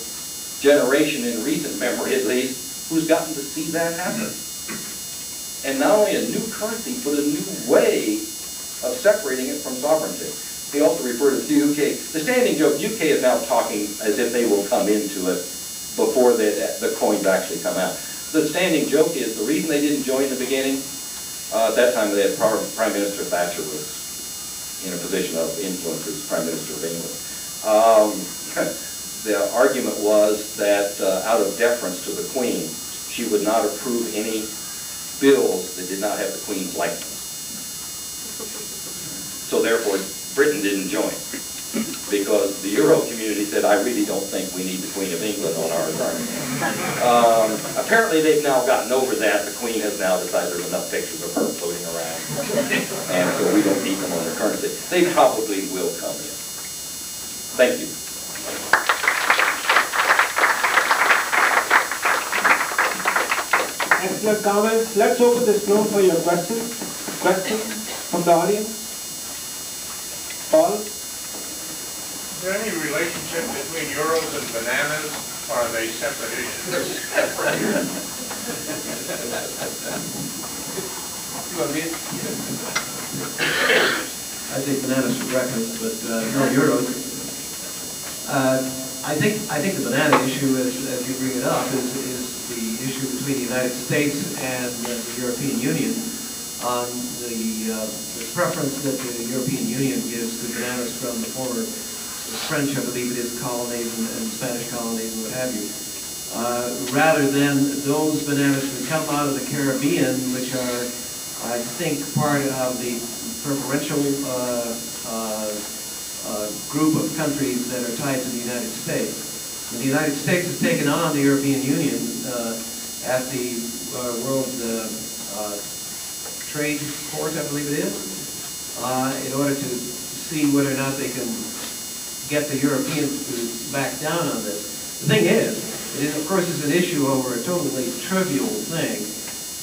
generation in recent memory, at least, who's gotten to see that happen. And not only a new currency, but a new way of separating it from sovereignty. He also referred to the UK. The standing joke, UK is now talking as if they will come into it before the coins actually come out. The standing joke is the reason they didn't join in the beginning, at that time they had Prime Minister Thatcher was in a position of influence as Prime Minister of England. The argument was that out of deference to the Queen, she would not approve any bills that did not have the Queen's likeness. So therefore, Britain didn't join, because the Euro community said, I really don't think we need the Queen of England on our currency. Apparently they've now gotten over that. The Queen has now decided there's enough pictures of her floating around, and so we don't need them on the currency. They probably will come in. Thank you. Excellent comments. Let's open this floor for your questions. Questions from the audience? Paul? Is there any relationship between euros and bananas, or are they separate issues? I take bananas for breakfast, but no euros. I think the banana issue, as you bring it up, is the issue between the United States and the European Union on the preference that the European Union gives to bananas from the former French, I believe it is, colonies and Spanish colonies and what have you, rather than those bananas that come out of the Caribbean, which are, I think, part of the preferential group of countries that are tied to the United States. And the United States has taken on the European Union at the World trade court, I believe it is, in order to see whether or not they can get the Europeans to back down on this. The thing is, of course, it's an issue over a totally trivial thing,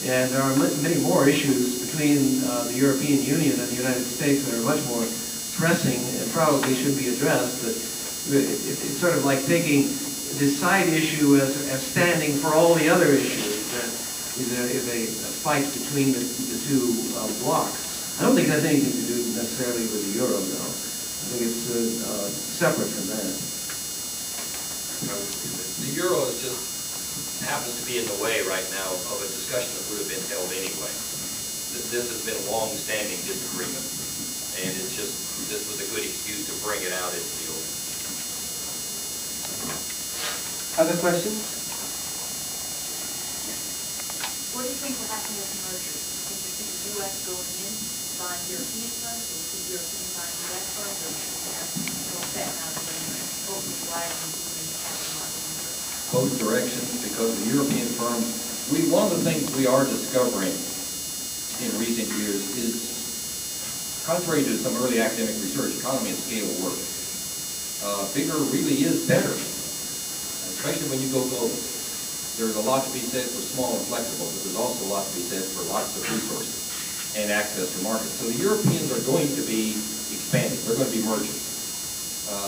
and there are many more issues between the European Union and the United States that are much more pressing and probably should be addressed. But it's sort of like taking this side issue as standing for all the other issues. That is a fight between the two blocks. I don't think it has anything to do necessarily with the euro, though. I think it's separate from that. The euro is just happens to be in the way right now of a discussion that would have been held anyway. This has been a long-standing disagreement, and it's just this was a good excuse to bring it out into the open. Other questions? What do you think will happen with the merger? Do you think the U.S. going in, buying European funds, or the European buying U.S. funds, or no set now that we're openly wide and doing the capital market? Both directions, because the European firms, one of the things we are discovering in recent years is, contrary to some early academic research, economy of scale works. Bigger really is better, especially when you go global. There's a lot to be said for small and flexible, but there's also a lot to be said for lots of resources and access to markets. So the Europeans are going to be expanding. They're going to be merging.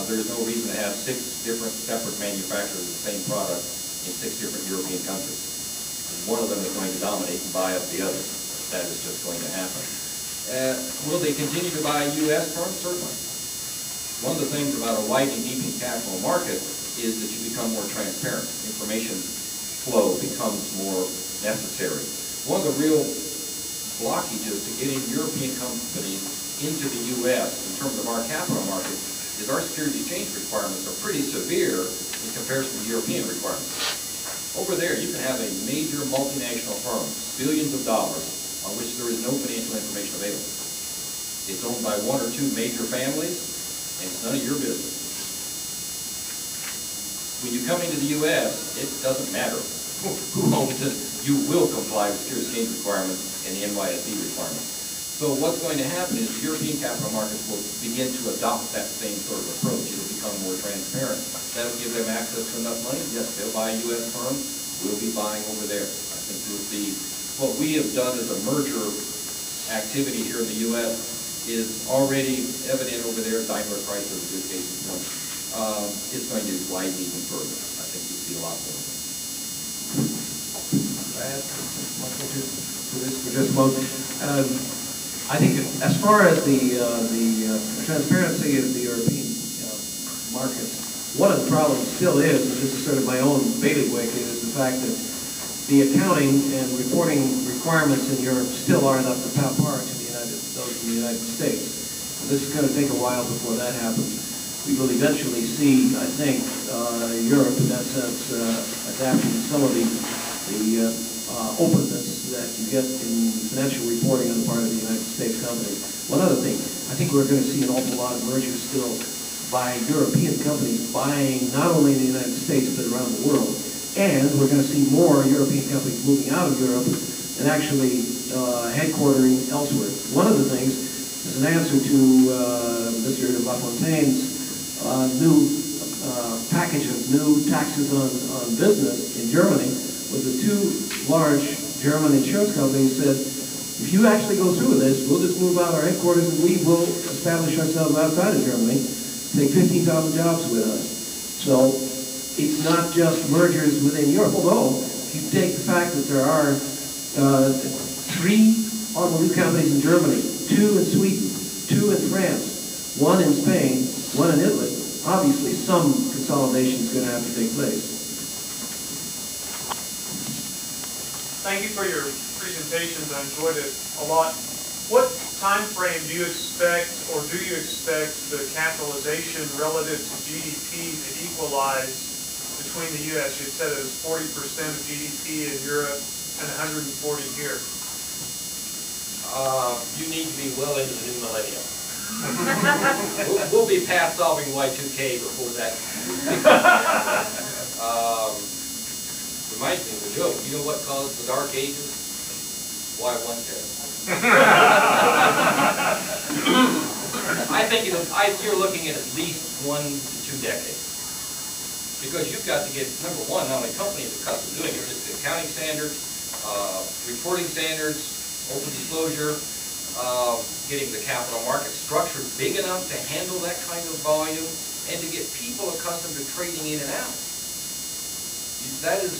There's no reason to have 6 different separate manufacturers of the same product in 6 different European countries. One of them is going to dominate and buy up the other. That is just going to happen. Will they continue to buy U.S. firms? Certainly. One of the things about a widening, deepening capital market is that you become more transparent. Information flow becomes more necessary. One of the real blockages to getting European companies into the U.S. in terms of our capital market is our security exchange requirements are pretty severe in comparison to European requirements. Over there, you can have a major multinational firm, billions of dollars, on which there is no financial information available. It's owned by 1 or 2 major families, and it's none of your business. When you come into the U.S., it doesn't matter who owns it. You will comply with security exchange requirements and the NYSE requirements. So what's going to happen is European capital markets will begin to adopt that same sort of approach. It'll become more transparent. That'll give them access to enough money. Yes, they'll buy a U.S. firm. We'll be buying over there. I think you'll see what we have done as a merger activity here in the U.S. is already evident over there. Daimler Chrysler is a good case in point. It's going to widen even further. I think you'll see a lot more. To this for just a moment. I think as far as the transparency of the European markets, one of the problems still is, and this is sort of my own bailiwick, is the fact that the accounting and reporting requirements in Europe still aren't up to par to those in the United States. So this is going to take a while before that happens. We will eventually see, I think, Europe in that sense adapting some of the openness that you get in financial reporting on the part of the United States companies. One other thing, I think we're going to see an awful lot of mergers still by European companies buying not only in the United States but around the world. And we're going to see more European companies moving out of Europe and actually headquartering elsewhere. One of the things, as an answer to Mr. LaFontaine's new package of new taxes on business in Germany, was the 2 large German insurance companies said, if you actually go through with this, we'll just move out our headquarters and we will establish ourselves outside of Germany, take 15,000 jobs with us. So it's not just mergers within Europe, although if you take the fact that there are 3 automobile companies in Germany, 2 in Sweden, 2 in France, 1 in Spain, 1 in Italy, obviously some consolidation is going to have to take place. Thank you for your presentations. I enjoyed it a lot. What time frame do you expect, or do you expect, the capitalization relative to GDP to equalize between the U.S.? You said it was 40% of GDP in Europe and 140 here. You need to be well into the new millennium. We'll be past solving Y2K before that. Reminds me of a joke. You know what caused the Dark Ages? Why one day. I think you're looking at least 1 to 2 decades. Because you've got to get, number one, not only companies accustomed to doing it, it's the accounting standards, reporting standards, open disclosure, getting the capital market structure big enough to handle that kind of volume, and to get people accustomed to trading in and out. That is,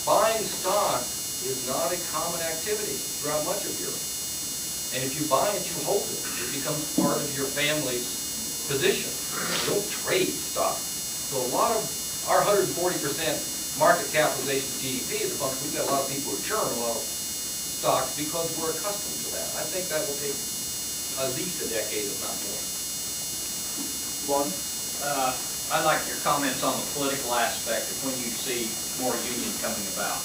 buying stock is not a common activity throughout much of Europe. And if you buy it, you hold it. It becomes part of your family's position. You don't trade stock. So a lot of our 140% market capitalization of GDP is a function. We've got a lot of people who churn a lot of stocks because we're accustomed to that. I think that will take at least a decade, if not more. One. I'd like your comments on the political aspect of when you see more union coming about,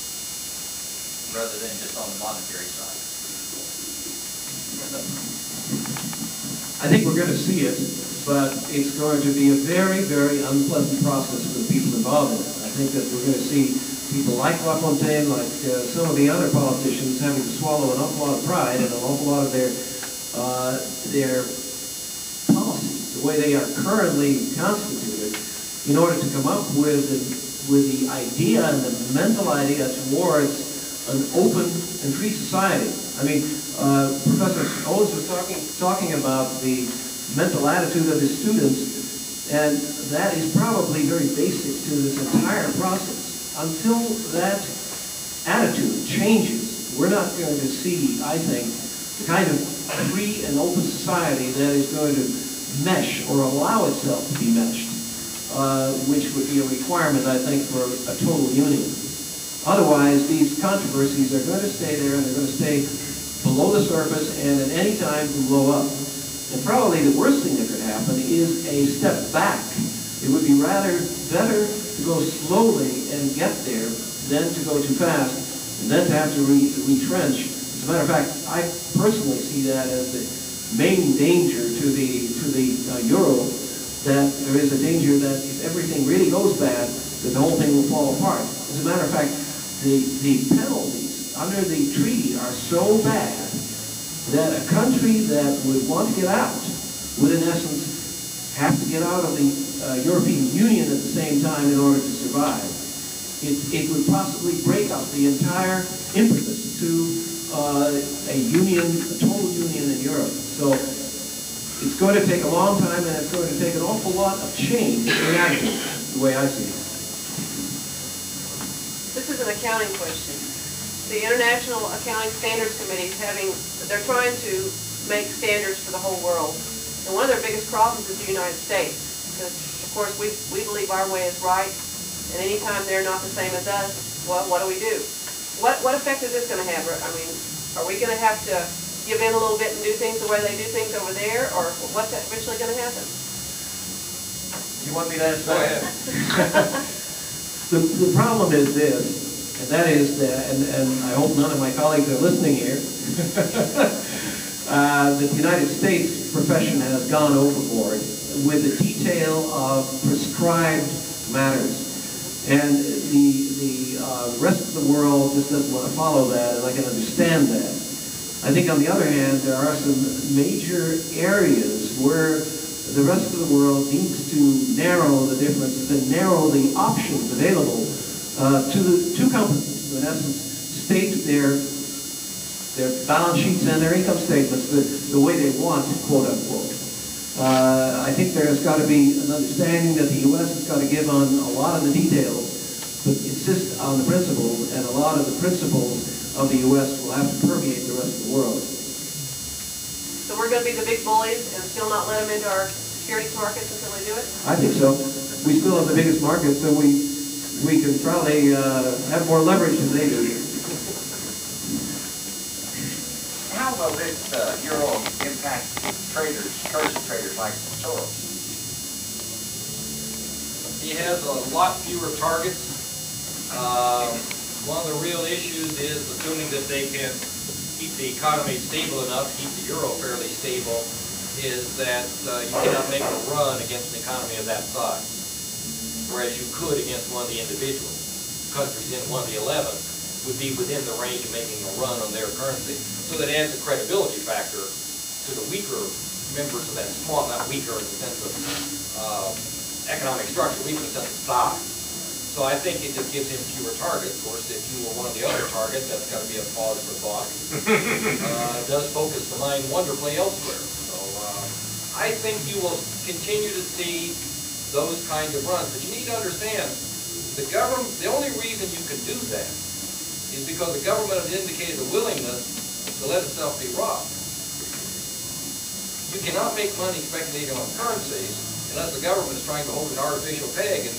rather than just on the monetary side. I think we're going to see it, but it's going to be a very, very unpleasant process for the people involved in it. I think that we're going to see people like LaFontaine, like some of the other politicians, having to swallow an awful lot of pride and an awful lot of their policies, the way they are currently constituted, in order to come up with the idea and the mental idea towards an open and free society. I mean, Professor Owens was talking about the mental attitude of his students, and that is probably very basic to this entire process. Until that attitude changes, we're not going to see, I think, the kind of free and open society that is going to mesh or allow itself to be meshed, which would be a requirement, I think, for a total union. Otherwise, these controversies are going to stay there, and they're going to stay below the surface and at any time can blow up. And probably the worst thing that could happen is a step back. It would be rather better to go slowly and get there than to go too fast and then to have to retrench. As a matter of fact, I personally see that as the main danger to the euro, that there is a danger that if everything really goes bad, that the whole thing will fall apart. As a matter of fact, the penalties under the treaty are so bad that a country that would want to get out would, in essence, have to get out of the European Union at the same time in order to survive. It would possibly break up the entire impetus to a union, a total union in Europe. So it's going to take a long time, and it's going to take an awful lot of change in attitude, the way I see it. This is an accounting question. The International Accounting Standards Committee they're trying to make standards for the whole world. And one of their biggest problems is the United States. Because, of course, we believe our way is right, and anytime they're not the same as us, well, what do we do? What effect is this going to have? I mean, are we going to have to give in a little bit and do things the way they do things over there, or what's eventually going to happen? You want me to answer that? The problem is this, and that is that, and I hope none of my colleagues are listening here, that the United States profession has gone overboard with the detail of prescribed matters. And the rest of the world just doesn't want to follow that, and I can understand that. I think, on the other hand, there are some major areas where the rest of the world needs to narrow the differences and narrow the options available to the two companies who, in essence, state their balance sheets and their income statements the way they want, quote unquote. I think there's got to be an understanding that the U.S. has got to give on a lot of the details, but insist on the principles, and a lot of the principles of the U.S. will have to permeate the rest of the world. So we're going to be the big bullies and still not let them into our securities markets until they do it? I think so. We still have the biggest market, so we can probably have more leverage than they do. How will this euro impact traders, currency traders like Soros? He has a lot fewer targets. One of the real issues is assuming that they can keep the economy stable enough, keep the euro fairly stable, is that you cannot make a run against an economy of that size. Whereas you could against one of the individual countries in one of the 11 would be within the range of making a run on their currency. So that adds a credibility factor to the weaker members of that small, not weaker in the sense of economic structure, weaker in the sense of size. So I think it just gives him fewer targets. Of course, if you were one of the other targets, that's got to be a pause for thought. It does focus the mind wonderfully elsewhere. So I think you will continue to see those kinds of runs. But you need to understand, the government, the only reason you can do that is because the government has indicated a willingness to let itself be robbed. You cannot make money speculating on currencies unless the government is trying to hold an artificial peg, and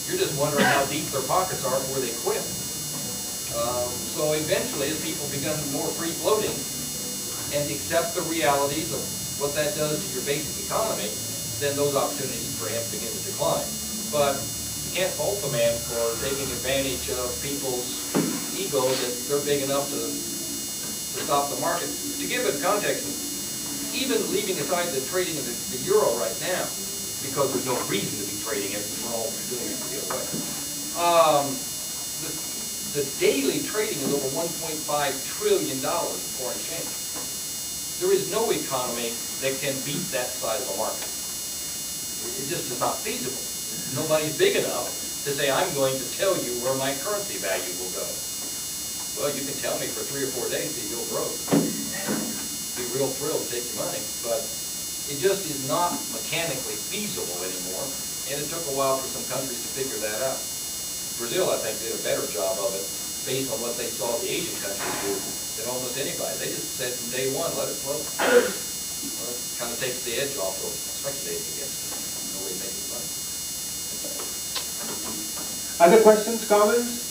you're just wondering how deep their pockets are before they quit. So eventually, as people become more free-floating and accept the realities of what that does to your basic economy, then those opportunities for him begin to decline. But you can't fault the man for taking advantage of people's ego that they're big enough to stop the market. To give it context, even leaving aside the trading of the euro right now, because there's no reason to be trading it, we're all doing it the other way. The daily trading is over $1.5 trillion in foreign exchange. There is no economy that can beat that size of a market. It just is not feasible. Nobody's big enough to say, I'm going to tell you where my currency value will go. Well, you can tell me for 3 or 4 days till you go broke. Be real thrilled to take your money, but it just is not mechanically feasible anymore, and it took a while for some countries to figure that out. Brazil, I think, did a better job of it based on what they saw the Asian countries do than almost anybody. They just said from day one, let it float. Well, it kind of takes the edge off of speculating against it. No way of making money. Other questions, comments?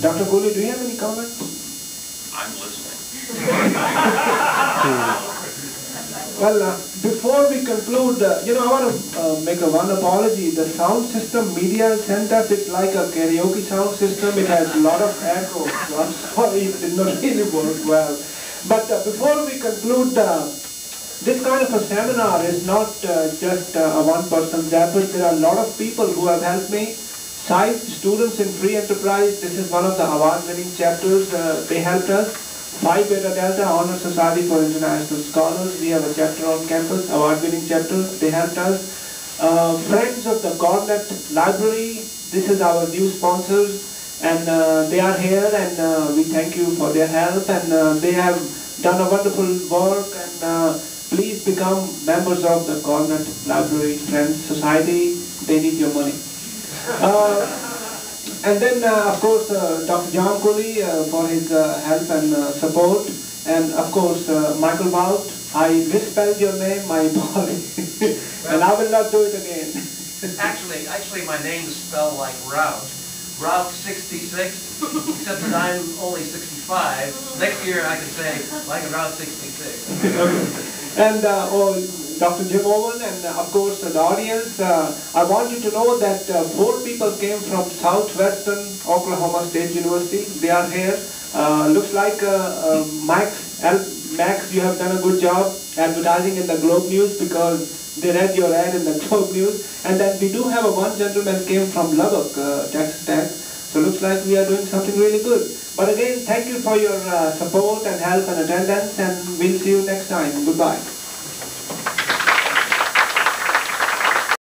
Dr. Cooley, do you have any comments? I'm listening. Well, before we conclude, I want to make one apology. The sound system media sent us, it's like a karaoke sound system. It has a lot of echo. So I'm sorry, it did not really work well. But before we conclude, this kind of a seminar is not just a one-person's effort. There are a lot of people who have helped me. SIFE, Students in Free Enterprise, this is one of the award-winning chapters. They helped us. Phi Beta Delta Honor Society for International Scholars, we have a chapter on campus, award-winning chapter, they helped us. Friends of the Cornette Library, this is our new sponsors, and they are here, and we thank you for their help, and they have done a wonderful work, and please become members of the Cornette Library Friends Society, they need your money. And then, of course, Dr. John Cooley for his help and support. And, of course, Michael Vought. I misspelled your name, my apologies. And I will not do it again. Actually, my name is spelled like Route. Route 66, except that I'm only 65. Next year I can say, like Route 66. And, Dr. Jim Owens, and of course the audience, I want you to know that 4 people came from Southwestern Oklahoma State University. They are here. Looks like Max, you have done a good job advertising in the Globe News because they read your ad in the Globe News. And then we do have one gentleman came from Lubbock, Texas Tech. So looks like we are doing something really good. But again, thank you for your support and help and attendance, and we'll see you next time. Goodbye.